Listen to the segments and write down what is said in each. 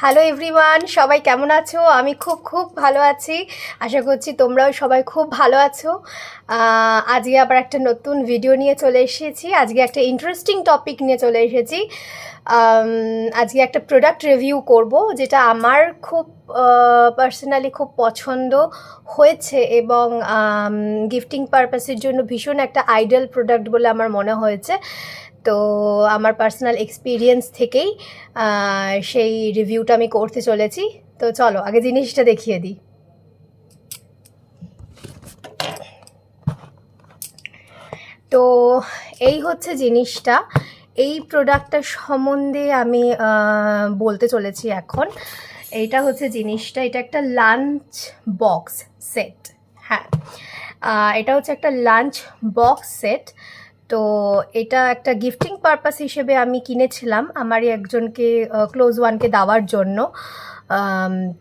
Hello everyone, সবাই কেমন আছো? আমি খুব খুব ভালো আছি। আশা করছি তোমরাও সবাই খুব ভালো আছো। আজকে আবার একটা নতুন ভিডিও নিয়ে চলে এসেছি। আজকে একটা ইন্টারেস্টিং টপিক নিয়ে চলে এসেছি। আজকে একটা প্রোডাক্ট রিভিউ করব, যেটা আমার খুব পার্সোনালি খুব পছন্দ হয়েছে এবং গিফটিং পারপাসের জন্য ভীষণ একটা আইডিয়াল প্রোডাক্ট বলে আমার মনে হয়েছে। তো আমার পার্সোনাল এক্সপিরিয়েন্স থেকেই সেই রিভিউটা আমি করতে চলেছি। তো চলো আগে জিনিসটা দেখিয়ে দিই। তো এই হচ্ছে জিনিসটা। এই প্রোডাক্টটার সম্বন্ধে আমি বলতে চলেছি এখন। এইটা হচ্ছে জিনিসটা, এটা একটা লাঞ্চ বক্স সেট। হ্যাঁ, এটা হচ্ছে একটা লাঞ্চ বক্স সেট। তো এটা একটা গিফটিং পারপাস হিসেবে আমি কিনেছিলাম আমারই একজনকে, ক্লোজ ওয়ানকে দেওয়ার জন্য।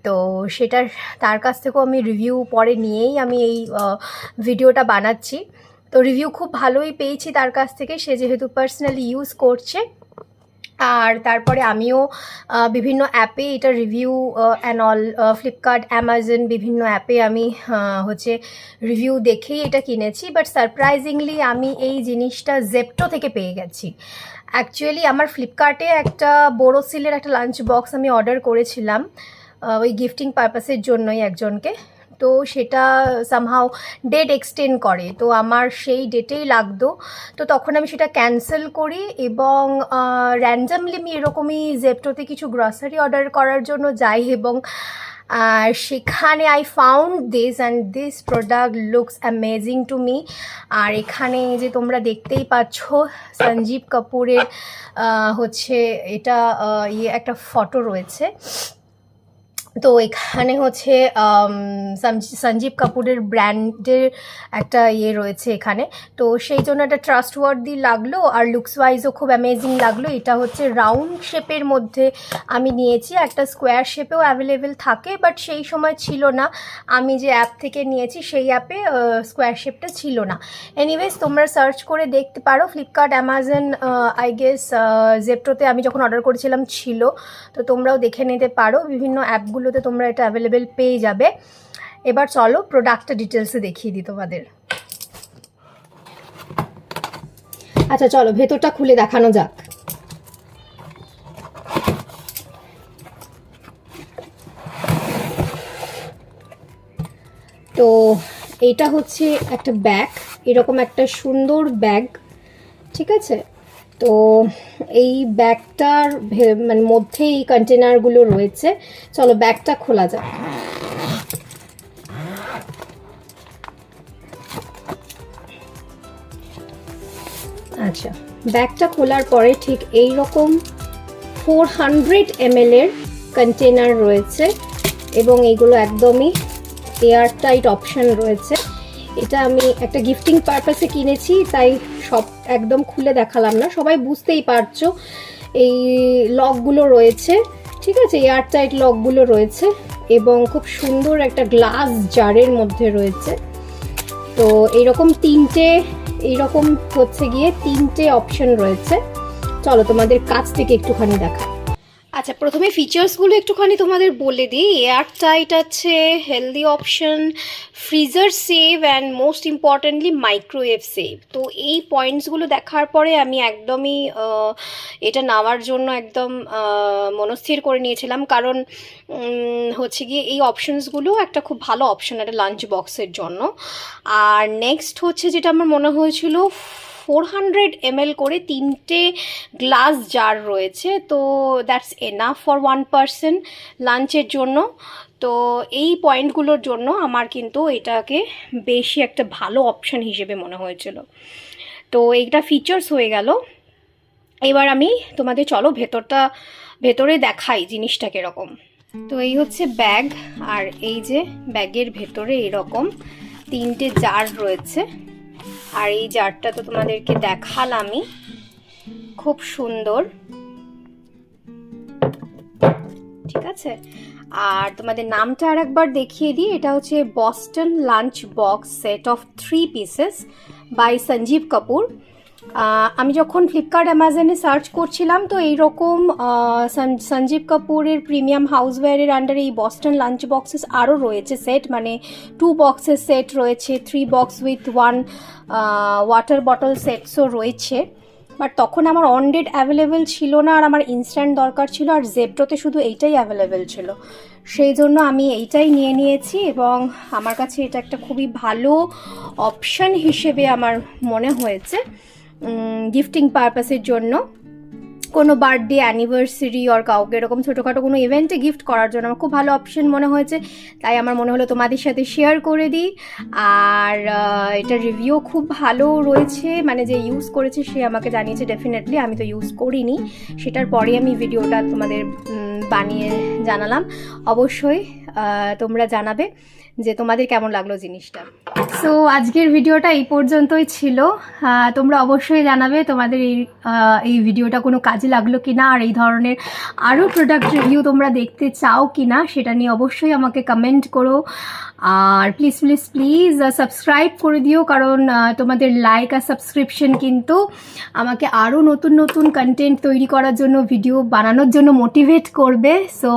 তো সেটার তার কাছ থেকেও আমি রিভিউ পরে নিয়েই আমি এই ভিডিওটা বানাচ্ছি। তো রিভিউ খুব ভালোই পেয়েছি তার কাছ থেকে, সে যেহেতু পার্সোনালি ইউজ করছে। আর তারপরে আমিও বিভিন্ন অ্যাপে এটা review and all, Flipkart, Amazon, বিভিন্ন অ্যাপে আমি হচ্ছে রিভিউ দেখেই এটা কিনেছি। বাট সারপ্রাইজিংলি আমি এই জিনিসটা জেপ্টো থেকে পেয়ে গেছি। অ্যাকচুয়ালি আমার ফ্লিপকার্টে একটা বোরোসিলের একটা লাঞ্চ বক্স আমি অর্ডার করেছিলাম ওই গিফটিং পারপাসের জন্যই একজনকে। তো সেটা সামহাও ডেট এক্সটেন্ড করে, তো আমার সেই ডেটেই লাগতো। তো তখন আমি সেটা ক্যান্সেল করি এবং র্যান্ডামলি আমি এরকমই জেপ্টোতে কিছু গ্রসারি অর্ডার করার জন্য যাই এবং সেখানে I found this and this product looks amazing to me. আর এখানে যে তোমরা দেখতেই পাচ্ছ সঞ্জীব কাপুরের হচ্ছে এটা একটা ফটো রয়েছে। তো এখানে হচ্ছে সঞ্জীব কাপুরের ব্র্যান্ডের একটা রয়েছে এখানে। তো সেই জন্য একটা ট্রাস্টওয়ার্দি লাগলো আর লুকস ওয়াইজও খুব অ্যামেজিং লাগলো। এটা হচ্ছে রাউন্ড শেপের মধ্যে আমি নিয়েছি, একটা স্কোয়ার শেপেও অ্যাভেলেবেল থাকে বাট সেই সময় ছিল না। আমি যে অ্যাপ থেকে নিয়েছি সেই অ্যাপে স্কোয়ার শেপটা ছিল না। এনিওয়েজ তোমরা সার্চ করে দেখতে পারো, ফ্লিপকার্ট, অ্যামাজন, আই গেস জেপ্টোতে আমি যখন অর্ডার করেছিলাম ছিল। তো তোমরাও দেখে নিতে পারো, বিভিন্ন অ্যাপগুলোতে তোমরা এটা অ্যাভেলেবেল পেয়ে যাবে। এবার চলো প্রোডাক্টটা ডিটেলসে দেখিয়ে দিই তোমাদের। আচ্ছা চলো ভেতরটা খুলে দেখানো যাক। তো এইটা হচ্ছে একটা ব্যাগ, এরকম একটা সুন্দর ব্যাগ, ঠিক আছে? তো এই ব্যাগটার মানে মধ্যে এই কন্টেনারগুলো রয়েছে। চলো ব্যাগটা খোলা যাক। আচ্ছা, ব্যাগটা খোলার পরে ঠিক এই রকম 400 ml এর কন্টেনার রয়েছে এবং এইগুলো একদমই এয়ার টাইট অপশন রয়েছে। এটা আমি একটা গিফটিং পারপাসে কিনেছি, তাই সব একদম খুলে দেখালাম না, সবাই বুঝতেই পারছো। এই লকগুলো রয়েছে, ঠিক আছে, এয়ার টাইট লকগুলো রয়েছে এবং খুব সুন্দর একটা গ্লাস জারের মধ্যে রয়েছে। তো এইরকম এইরকম হচ্ছে গিয়ে তিনটে অপশন রয়েছে। চলো তোমাদের কাছ থেকে একটুখানি দেখা। আচ্ছা, প্রথমে ফিচার্সগুলো একটুখানি তোমাদের বলে দিই। এয়ার টাইট আছে, healthy option, freezer save and most importantly microwave save. তো এই পয়েন্টসগুলো দেখার পরে আমি একদমই এটা নেওয়ার জন্য একদম মনস্থির করে নিয়েছিলাম, কারণ হচ্ছে গিয়ে এই অপশনসগুলো একটা খুব ভালো অপশন একটা লাঞ্চ বক্সের জন্য। আর নেক্সট হচ্ছে যেটা আমার মনে হয়েছিল, 400 ml করে তিনটে গ্লাস জার রয়েছে। তো that's enough for one person লাঞ্চের জন্য। তো এই পয়েন্টগুলোর জন্য আমার কিন্তু এটাকে বেশি একটা ভালো অপশন হিসেবে মনে হয়েছিল। তো এইটা ফিচার্স হয়ে গেল। এবার আমি তোমাদের চলো ভেতরে দেখাই জিনিসটা কীরকম। তো এই হচ্ছে ব্যাগ, আর এই যে ব্যাগের ভেতরে এরকম তিনটে জার রয়েছে। আর এই জারটা তো তোমাদেরকে দেখালামই, খুব সুন্দর, ঠিক আছে। আর তোমাদের নামটা আর একবার দেখিয়ে দিই। এটা হচ্ছে Boston lunch box set of 3 pieces by Sanjeev Kapoor. আমি যখন ফ্লিপকার্ট অ্যামাজনে সার্চ করছিলাম তো এইরকম সঞ্জীব কাপুরের প্রিমিয়াম হাউসওয়্যারের আন্ডারে এই বস্টন লাঞ্চ বক্সেস আরও রয়েছে সেট, মানে 2 বক্সের সেট রয়েছে, 3 বক্স উইথ 1 ওয়াটার বটল সেটসও রয়েছে। বাট তখন আমার অন ডেট অ্যাভেলেবেল ছিল না, আর আমার ইনস্ট্যান্ট দরকার ছিল, আর জেপ্টোতে শুধু এইটাই অ্যাভেলেবেল ছিল, সেই জন্য আমি এইটাই নিয়ে নিয়েছি। এবং আমার কাছে এটা একটা খুবই ভালো অপশান হিসেবে আমার মনে হয়েছে গিফটিং পারপাসের জন্য, কোনো বার্থডে অ্যানিভার্সারি আর কাউকে এরকম ছোটোখাটো কোনো ইভেন্টে গিফট করার জন্য আমার খুব ভালো অপশন মনে হয়েছে। তাই আমার মনে হলো তোমাদের সাথে শেয়ার করে দিই। আর এটা রিভিউ খুব ভালো রয়েছে, মানে যে ইউজ করেছে সে আমাকে জানিয়েছে ডেফিনেটলি, আমি তো ইউজ করিনি, সেটার পরে আমি ভিডিওটা তোমাদের বানিয়ে জানালাম। অবশ্যই তোমরা জানাবে যে তোমাদের কেমন লাগলো জিনিসটা। সো আজকের ভিডিওটা এই পর্যন্তই ছিল। তোমরা অবশ্যই জানাবে তোমাদের এই ভিডিওটা কোনো কাজে লাগলো কি না, আর এই ধরনের আরও প্রোডাক্ট রিভিউ তোমরা দেখতে চাও কি না সেটা নিয়ে অবশ্যই আমাকে কমেন্ট করো। আর প্লিজ প্লিজ প্লিজ সাবস্ক্রাইব করে দিও, কারণ তোমাদের লাইক আর সাবস্ক্রিপশন কিন্তু আমাকে আরও নতুন নতুন কন্টেন্ট তৈরি করার জন্য, ভিডিও বানানোর জন্য মোটিভেট করবে। So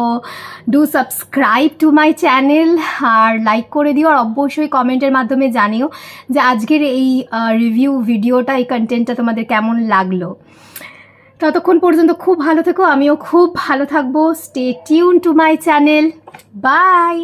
do subscribe to my channel আর লাইক করে দিও, আর অবশ্যই কমেন্টের মাধ্যমে জানিও যে আজকের এই রিভিউ ভিডিওটা, এই কন্টেন্টটা তোমাদের কেমন লাগলো। ততক্ষণ পর্যন্ত খুব ভালো থেকো, আমিও খুব ভালো থাকবো। Stay tune to my channel. By.